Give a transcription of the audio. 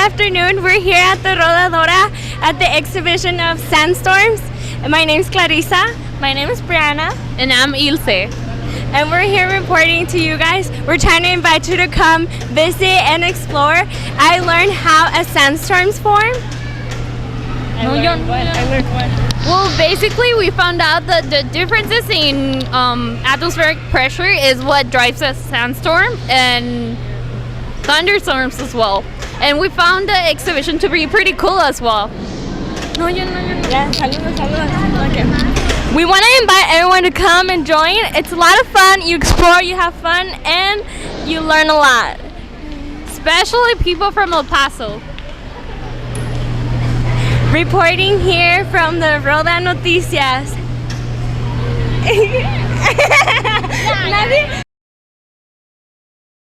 afternoon. We're here at the Rodadora at the exhibition of sandstorms. My name's Clarissa. My name is Bryana. And I'm Ilse. And we're here reporting to you guys. We're trying to invite you to come visit and explore. I learned how a sandstorms form. I learned one. Well, basically, we found out that the differences in atmospheric pressure is what drives a sandstorm and thunderstorms as well. And we found the exhibition to be pretty cool as well. Yeah, saludos. Okay. We want to invite everyone to come and join. It's a lot of fun. You explore, you have fun, and you learn a lot. Especially people from El Paso. Reporting here from the Rodanoticias.